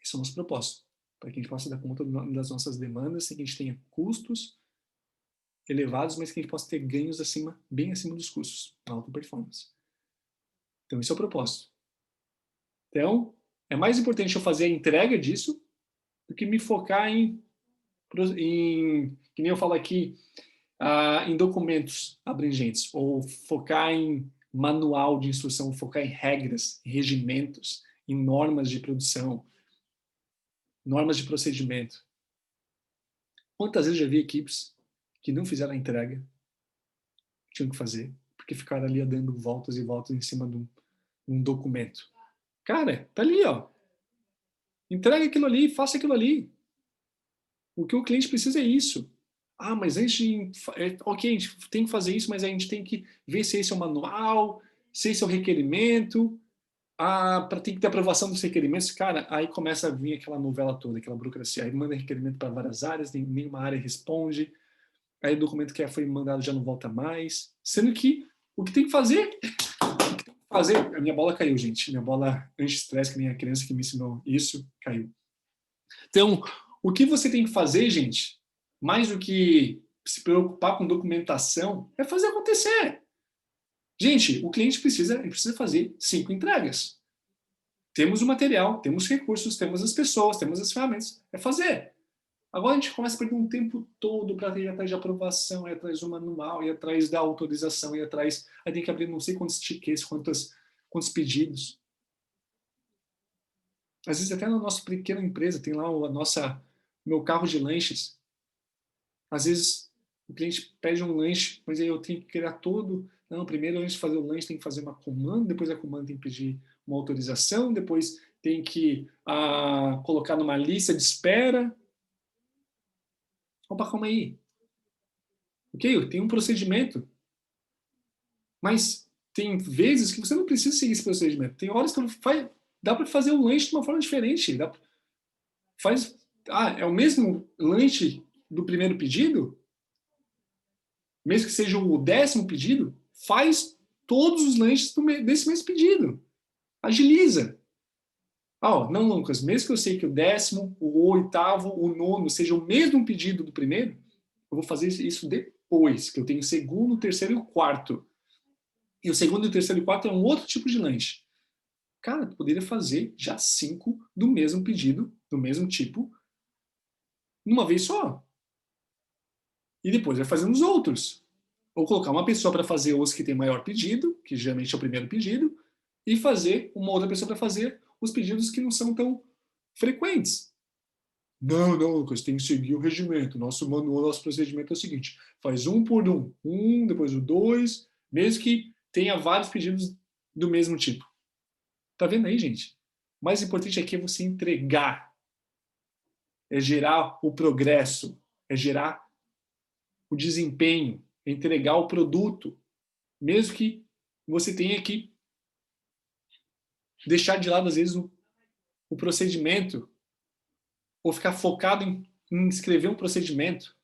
Esse é o nosso propósito, para que a gente possa dar conta das nossas demandas, sem que a gente tenha custos elevados, mas que a gente possa ter ganhos bem acima dos custos, na alta performance. Então, esse é o propósito. Então, é mais importante eu fazer a entrega disso do que me focar que nem eu falo aqui, em documentos abrangentes, ou focar em manual de instrução, focar em regras, em regimentos, em normas de produção, normas de procedimento. Quantas vezes eu já vi equipes que não fizeram a entrega que tinham que fazer, porque ficaram ali dando voltas e voltas em cima de um documento. Cara, tá ali, ó. Entrega aquilo ali, faça aquilo ali. O que o cliente precisa é isso. Ah, mas antes de... Ok, a gente tem que fazer isso, mas a gente tem que ver se esse é o manual, se esse é o requerimento, tem que ter aprovação dos requerimentos. Cara, aí começa a vir aquela novela toda, aquela burocracia. Aí manda requerimento para várias áreas, nenhuma área responde. Aí o documento que foi mandado já não volta mais. Sendo que o que tem que fazer... A minha bola caiu, gente. Minha bola anti-estresse, que nem a criança que me ensinou isso, caiu. Então, o que você tem que fazer, gente, mais do que se preocupar com documentação, é fazer acontecer. Gente, o cliente precisa fazer 5 entregas. Temos o material, temos recursos, temos as pessoas, temos as ferramentas. É fazer. Agora a gente começa a perder um tempo todo para ir atrás de aprovação, ir atrás do manual, ir atrás da autorização, ir atrás... Aí tem que abrir não sei quantos tickets, quantos pedidos. Às vezes até na nossa pequena empresa tem lá meu carro de lanches. Às vezes o cliente pede um lanche, mas aí eu tenho que criar todo... Não, primeiro antes de fazer o lanche tem que fazer uma comanda, depois a comanda tem que pedir uma autorização, depois tem que colocar numa lista de espera. Opa, calma aí. Ok, tem um procedimento, mas tem vezes que você não precisa seguir esse procedimento. Tem horas que dá para fazer o lanche de uma forma diferente. É o mesmo lanche do primeiro pedido? Mesmo que seja o 10º pedido, faz todos os lanches desse mesmo pedido. Agiliza. Não, Lucas, mesmo que eu sei que o 10º, o 8º, o 9º seja o mesmo pedido do primeiro, eu vou fazer isso depois, que eu tenho o 2º, o 3º e o 4º. E o 2º, o 3º e o 4º é um outro tipo de lanche. Cara, tu poderia fazer já 5 do mesmo pedido, do mesmo tipo, numa vez só. E depois vai fazendo os outros. Ou colocar uma pessoa para fazer os que tem maior pedido, que geralmente é o primeiro pedido, e fazer uma outra pessoa para fazer os pedidos que não são tão frequentes. Não, Lucas, tem que seguir o regimento. Nosso manual, nosso procedimento é o seguinte: faz um por um, depois o 2, mesmo que tenha vários pedidos do mesmo tipo. Tá vendo aí, gente? O mais importante aqui é você entregar. É gerar o progresso. É gerar o desempenho. É entregar o produto. Mesmo que você tenha que deixar de lado, às vezes, o procedimento, ou ficar focado em escrever um procedimento.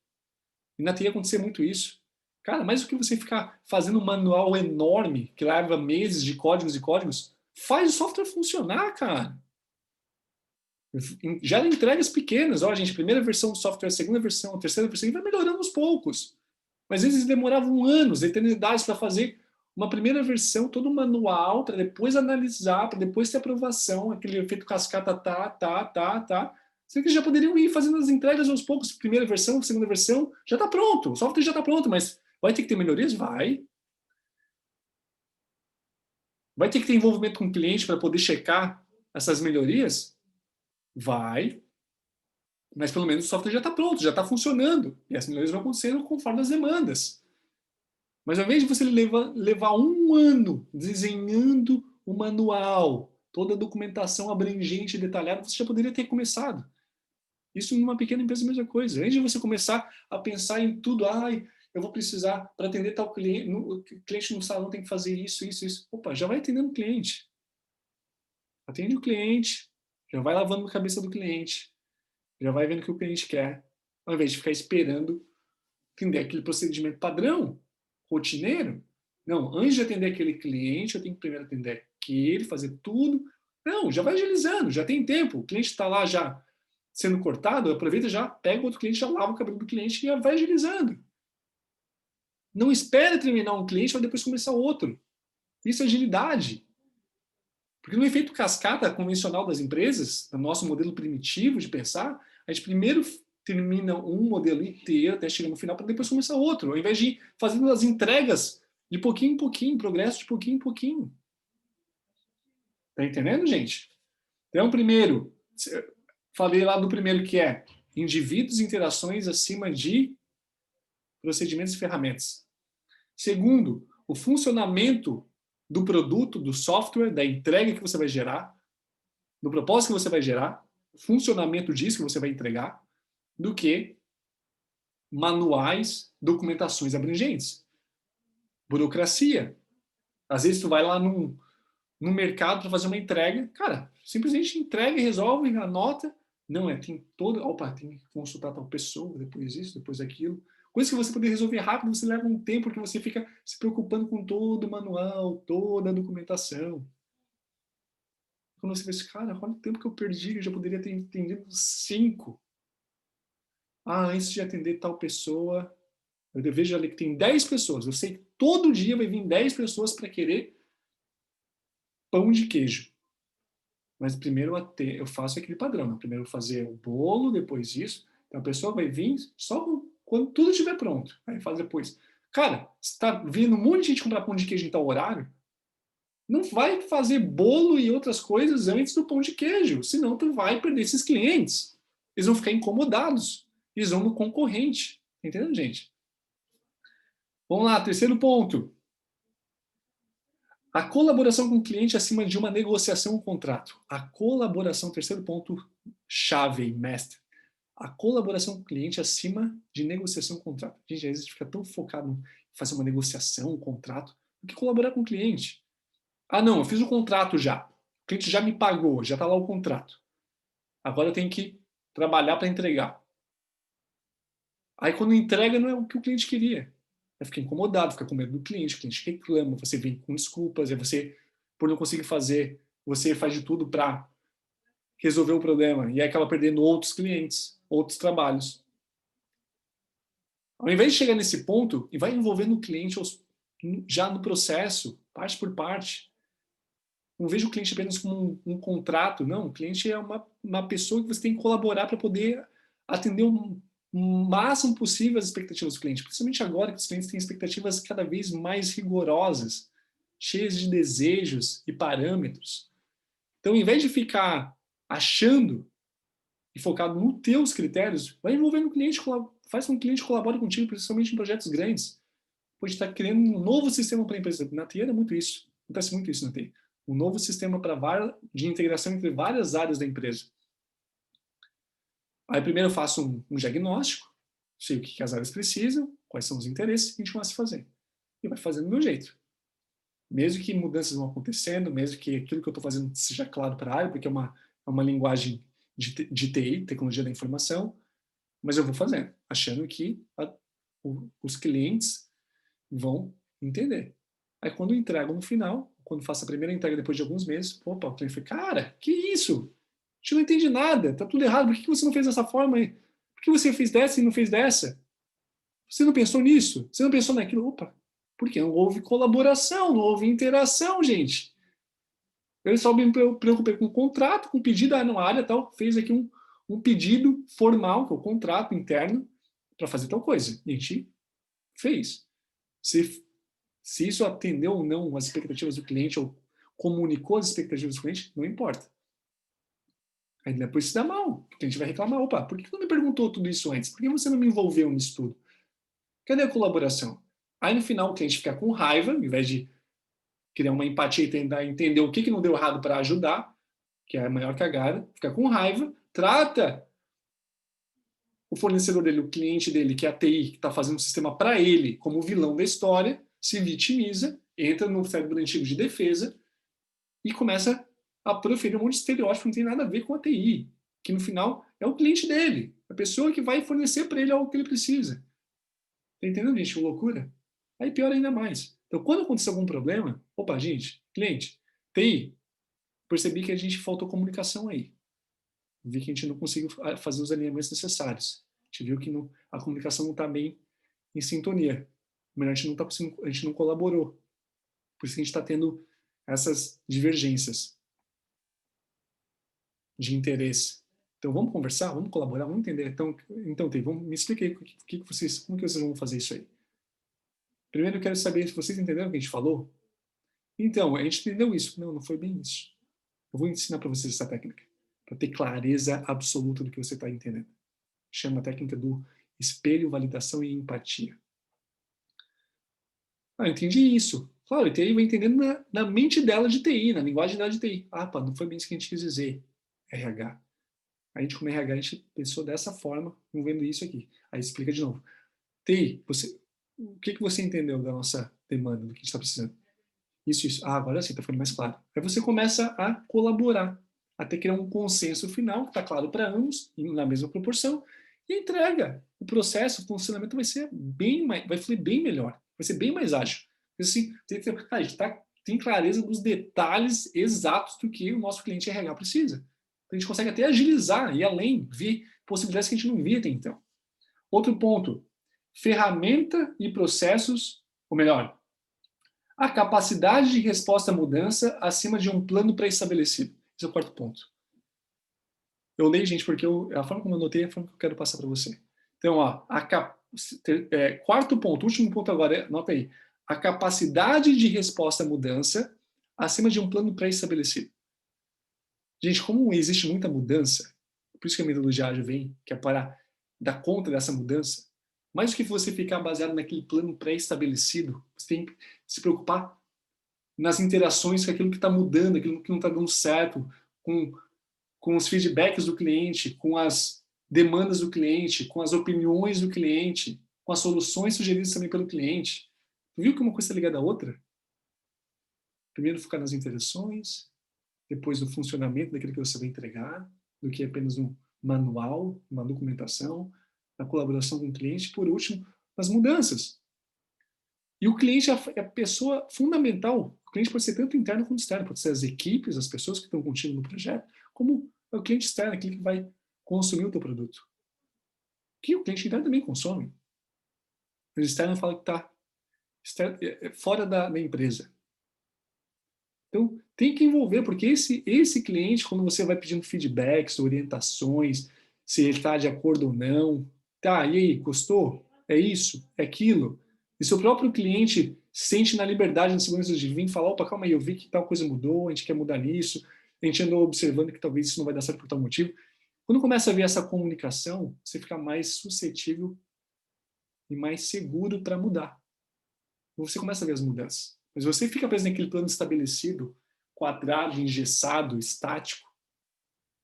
E na TI acontecer muito isso. Cara, mais do que você ficar fazendo um manual enorme, que leva meses de códigos e códigos, faz o software funcionar, cara. Gera entregas pequenas. Gente, primeira versão do software, segunda versão, terceira versão, e vai melhorando aos poucos. Mas às vezes demoravam anos, eternidades para fazer uma primeira versão, todo manual, para depois analisar, para depois ter aprovação, aquele efeito cascata, tá. Sendo que já poderiam ir fazendo as entregas aos poucos, primeira versão, segunda versão, já está pronto, o software já está pronto, mas vai ter que ter melhorias? Vai. Vai ter que ter envolvimento com o cliente para poder checar essas melhorias? Vai. Mas pelo menos o software já está pronto, já está funcionando, e as melhorias vão acontecendo conforme as demandas. Mas ao invés de você levar um ano desenhando o manual, toda a documentação abrangente e detalhada, você já poderia ter começado. Isso em uma pequena empresa é a mesma coisa. Antes de você começar a pensar em tudo, eu vou precisar, para atender tal cliente, o cliente no salão tem que fazer isso. Opa, já vai atendendo o cliente. Atende o cliente, já vai lavando a cabeça do cliente, já vai vendo o que o cliente quer, ao invés de ficar esperando atender aquele procedimento padrão, rotineiro. Não, antes de atender aquele cliente, eu tenho que primeiro atender aquele, fazer tudo. Não, já vai agilizando, já tem tempo. O cliente está lá já sendo cortado, aproveita, já pega outro cliente, já lava o cabelo do cliente e vai agilizando. Não espera terminar um cliente para depois começar outro. Isso é agilidade. Porque no efeito cascata convencional das empresas, no nosso modelo primitivo de pensar, a gente primeiro termina um modelo inteiro até chegar no final para depois começar outro, ao invés de ir fazendo as entregas de pouquinho em pouquinho, progresso de pouquinho em pouquinho. Tá entendendo, gente? Então, primeiro, falei lá do primeiro que é indivíduos e interações acima de procedimentos e ferramentas. Segundo, o funcionamento do produto, do software, da entrega que você vai gerar, do propósito que você vai gerar, o funcionamento disso que você vai entregar, do que manuais, documentações abrangentes. Burocracia. Às vezes tu vai lá no mercado para fazer uma entrega, cara, simplesmente entrega e resolve, anota. Não, tem todo, opa, tem que consultar tal pessoa, depois isso, depois aquilo. Coisa que você poder resolver rápido, você leva um tempo, porque você fica se preocupando com todo o manual, toda a documentação. Quando você vê esse cara, olha o tempo que eu perdi, eu já poderia ter entendido 5. Antes de atender tal pessoa, eu vejo ali que tem 10 pessoas. Eu sei que todo dia vai vir 10 pessoas para querer pão de queijo. Mas primeiro eu faço aquele padrão. Né? Primeiro eu fazer o bolo, depois isso. Então a pessoa vai vir só quando tudo estiver pronto. Aí faz depois. Cara, você está vindo um monte de gente comprar pão de queijo em tal horário, não vai fazer bolo e outras coisas antes do pão de queijo. Senão tu vai perder esses clientes. Eles vão ficar incomodados. Eles vão no concorrente. Entendeu, gente? Vamos lá, terceiro ponto. A colaboração com o cliente acima de uma negociação ou contrato. A colaboração, terceiro ponto chave, mestre. A colaboração com o cliente acima de negociação ou contrato. Gente, às vezes fica tão focado em fazer uma negociação, um contrato, do que colaborar com o cliente. Não, eu fiz o contrato já. O cliente já me pagou, já está lá o contrato. Agora eu tenho que trabalhar para entregar. Aí quando entrega não é o que o cliente queria. Aí fica incomodado, fica com medo do cliente, o cliente reclama, você vem com desculpas, aí você, por não conseguir fazer, você faz de tudo para resolver o problema e aí acaba perdendo outros clientes, outros trabalhos. Ao invés de chegar nesse ponto e vai envolvendo o cliente já no processo, parte por parte. Não vejo o cliente apenas como um contrato, não. O cliente é uma pessoa que você tem que colaborar para poder atender o máximo possível as expectativas do cliente, principalmente agora que os clientes têm expectativas cada vez mais rigorosas, cheias de desejos e parâmetros. Então, ao invés de ficar achando e focado nos teus critérios, vai envolvendo o cliente, faz com que o cliente colabore contigo, principalmente em projetos grandes. Pode estar criando um novo sistema para a empresa. Na TI era muito isso. Acontece muito isso na TI. Um novo sistema de integração entre várias áreas da empresa. Aí primeiro eu faço um diagnóstico, sei o que as áreas precisam, quais são os interesses, e a gente começa a fazer. E vai fazendo do meu jeito. Mesmo que mudanças vão acontecendo, mesmo que aquilo que eu estou fazendo seja claro para a área, porque é uma linguagem de TI, tecnologia da informação, mas eu vou fazendo, achando que os clientes vão entender. Aí quando eu entrego no final, quando faço a primeira entrega depois de alguns meses, opa, o cliente fala, cara, que isso? A gente não entende nada, tá tudo errado, por que você não fez dessa forma? Por que você fez dessa e não fez dessa? Você não pensou nisso? Você não pensou naquilo? Opa, porque não houve colaboração, não houve interação, gente. Eu só me preocupei com o contrato, com o pedido, na área tal, fez aqui um pedido formal, que é o contrato interno, para fazer tal coisa. E a gente fez. Se isso atendeu ou não as expectativas do cliente ou comunicou as expectativas do cliente, não importa. Aí depois se dá mal. O cliente vai reclamar, opa, por que você não me perguntou tudo isso antes? Por que você não me envolveu nisso tudo? Cadê a colaboração? Aí no final o cliente fica com raiva, ao invés de criar uma empatia e tentar entender o que não deu errado para ajudar, que é a maior cagada, fica com raiva, trata o fornecedor dele, o cliente dele, que é a TI, que está fazendo um sistema para ele, como o vilão da história, se vitimiza, entra no cérebro antigo de defesa e começa a proferir um monte de estereótipo que não tem nada a ver com a TI, que no final é o cliente dele, a pessoa que vai fornecer para ele algo que ele precisa. Tá entendendo, gente? Que loucura? Aí pior ainda mais. Então, quando acontecer algum problema, opa, gente, cliente, TI, percebi que a gente faltou comunicação aí. Vi que a gente não conseguiu fazer os alinhamentos necessários. A gente viu que a comunicação não está bem em sintonia. Melhor, a gente não colaborou. Por isso que a gente está tendo essas divergências de interesse. Então vamos conversar, vamos colaborar, vamos entender. Então me explique aí como que vocês vão fazer isso aí. Primeiro eu quero saber se vocês entenderam o que a gente falou. Então, a gente entendeu isso. Não foi bem isso. Eu vou ensinar para vocês essa técnica, para ter clareza absoluta do que você está entendendo. Chama a técnica do espelho, validação e empatia. Ah, eu entendi isso. Claro, e TI vai entendendo na mente dela de TI, na linguagem dela de TI. Ah, pá, não foi bem isso que a gente quis dizer. RH. A gente, como RH, a gente pensou dessa forma, vendo isso aqui. Aí explica de novo. TI, o que você entendeu da nossa demanda, do que a gente está precisando? Isso. Ah, agora sim, está ficando mais claro. Aí você começa a colaborar, até criar um consenso final, que está claro para ambos, na mesma proporção, e entrega. O processo, o funcionamento vai fluir bem melhor, vai ser bem mais ágil. Assim, a gente tem clareza dos detalhes exatos do que o nosso cliente RH precisa. Então, a gente consegue até agilizar e além, ver possibilidades que a gente não via até então. Outro ponto, ferramenta e processos, ou melhor, a capacidade de resposta à mudança acima de um plano pré-estabelecido. Esse é o quarto ponto. Eu leio, gente, porque a forma como eu notei é a forma que eu quero passar para você. Então, ó, quarto ponto, último ponto agora, nota aí. A capacidade de resposta à mudança acima de um plano pré-estabelecido. Gente, como existe muita mudança, por isso que a metodologia ágil vem, que é para dar conta dessa mudança, mais do que você ficar baseado naquele plano pré-estabelecido, você tem que se preocupar nas interações com aquilo que está mudando, aquilo que não está dando certo, com os feedbacks do cliente, com as demandas do cliente, com as opiniões do cliente, com as soluções sugeridas também pelo cliente. Tu viu que uma coisa está ligada à outra? Primeiro focar nas interações, depois no funcionamento daquilo que você vai entregar, do que apenas um manual, uma documentação, na colaboração com o cliente, por último, nas mudanças. E o cliente é a pessoa fundamental. O cliente pode ser tanto interno quanto externo, pode ser as equipes, as pessoas que estão contigo no projeto, como o cliente externo, aquele que vai consumir o teu produto. Que o cliente interno também consome. O externo fala que está fora da empresa. Então, tem que envolver, porque esse cliente, quando você vai pedindo feedbacks, orientações, se ele está de acordo ou não, tá, e aí, gostou? É isso? É aquilo? E seu próprio cliente sente na liberdade, na segurança de vir falar, opa, calma aí, eu vi que tal coisa mudou, a gente quer mudar nisso, a gente andou observando que talvez isso não vai dar certo por tal motivo. Quando começa a ver essa comunicação, você fica mais suscetível e mais seguro para mudar. Você começa a ver as mudanças. Mas você fica preso naquele plano estabelecido, quadrado, engessado, estático,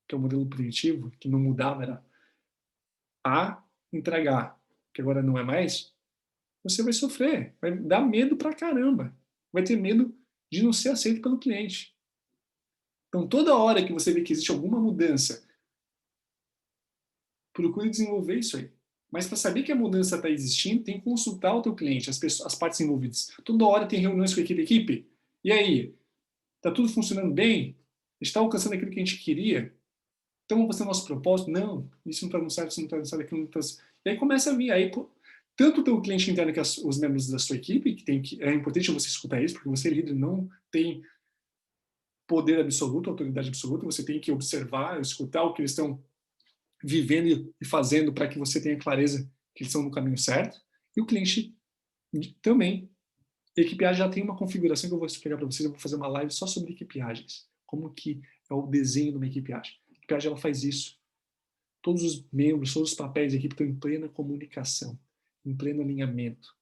que é o modelo primitivo, que não mudava, era A, entregar, que agora não é mais, você vai sofrer, vai dar medo pra caramba. Vai ter medo de não ser aceito pelo cliente. Então, toda hora que você vê que existe alguma mudança, procure desenvolver isso aí. Mas para saber que a mudança está existindo, tem que consultar o teu cliente, as partes envolvidas. Toda hora tem reuniões com a equipe. E aí? Está tudo funcionando bem? A gente está alcançando aquilo que a gente queria? Então, vamos fazer o nosso propósito? Não, isso não está dando certo, isso não está dando certo, aquilo não está... E aí começa a vir. Aí, tanto o teu cliente interno que os membros da sua equipe, é importante você escutar isso, porque você, líder, não tem poder absoluto, autoridade absoluta, você tem que observar, escutar o que eles estão vivendo e fazendo para que você tenha clareza que eles estão no caminho certo. E o cliente também. A equipiagem já tem uma configuração que eu vou explicar para vocês. Eu vou fazer uma live só sobre equipiagens. Como que é o desenho de uma equipiagem. A equipiagem ela faz isso. Todos os membros, todos os papéis da equipe estão em plena comunicação, em pleno alinhamento,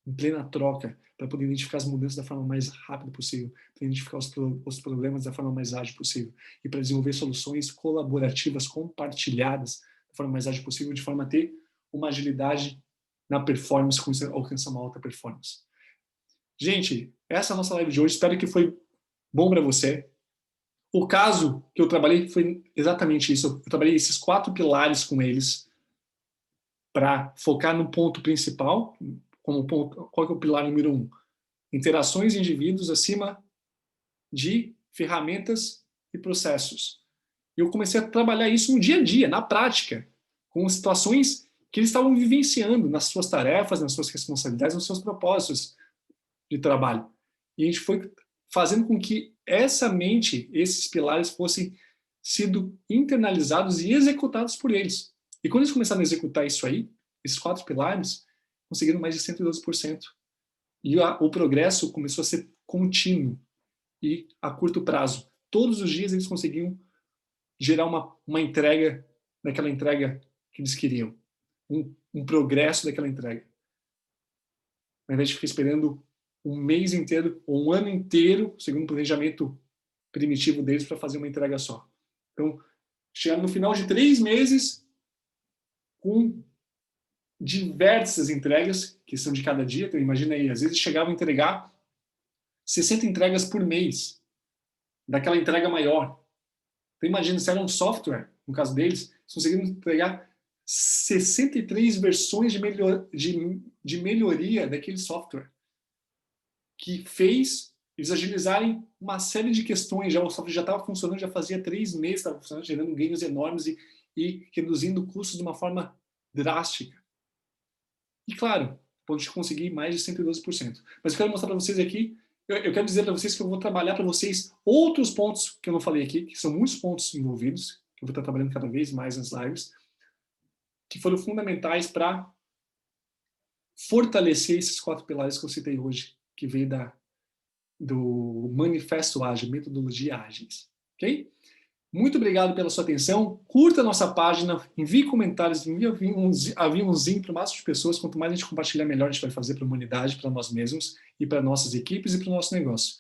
em plena troca, para poder identificar as mudanças da forma mais rápida possível, para identificar os problemas da forma mais ágil possível e para desenvolver soluções colaborativas compartilhadas da forma mais ágil possível, de forma a ter uma agilidade na performance, com alcançar uma alta performance. Gente, essa é a nossa live de hoje. Espero que foi bom para você. O caso que eu trabalhei foi exatamente isso. Eu trabalhei esses 4 pilares com eles para focar no ponto principal, como ponto, qual que é o pilar número 1? Interações de indivíduos acima de ferramentas e processos. E eu comecei a trabalhar isso no dia a dia, na prática, com situações que eles estavam vivenciando nas suas tarefas, nas suas responsabilidades, nos seus propósitos de trabalho. E a gente foi fazendo com que essa mente, esses pilares fossem sido internalizados e executados por eles. E quando eles começaram a executar isso aí, esses 4 pilares, conseguiram mais de 112%. E o progresso começou a ser contínuo e a curto prazo. todos os dias eles conseguiam gerar uma entrega daquela entrega que eles queriam, um progresso daquela entrega. Ao invés de ficar esperando um mês inteiro ou um ano inteiro, segundo o planejamento primitivo deles, para fazer uma entrega só. Então, chegar no final de 3 meses com diversas entregas, que são de cada dia. Então, imagina aí, às vezes chegavam a entregar 60 entregas por mês, daquela entrega maior. Então, imagina, se era um software, no caso deles, eles conseguiram entregar 63 versões de melhoria daquele software, que fez eles agilizarem uma série de questões. Já o software já estava funcionando, já fazia 3 meses, estava funcionando, gerando ganhos enormes e reduzindo custos de uma forma drástica. E claro, pode conseguir mais de 112%. Mas eu quero mostrar para vocês aqui, eu quero dizer para vocês que eu vou trabalhar para vocês outros pontos que eu não falei aqui, que são muitos pontos envolvidos, que eu vou estar trabalhando cada vez mais nas lives, que foram fundamentais para fortalecer esses 4 pilares que eu citei hoje, que veio do Manifesto Ágil, Metodologia Ágeis. Ok? Muito obrigado pela sua atenção. Curta a nossa página, envie comentários, envie aviãozinho para o máximo de pessoas. Quanto mais a gente compartilhar, melhor a gente vai fazer para a humanidade, para nós mesmos, e para nossas equipes e para o nosso negócio.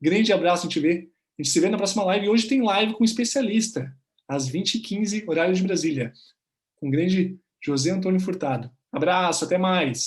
Grande abraço, a gente se vê na próxima live. E hoje tem live com um especialista, às 20h15, horário de Brasília, com o grande José Antônio Furtado. Abraço, até mais!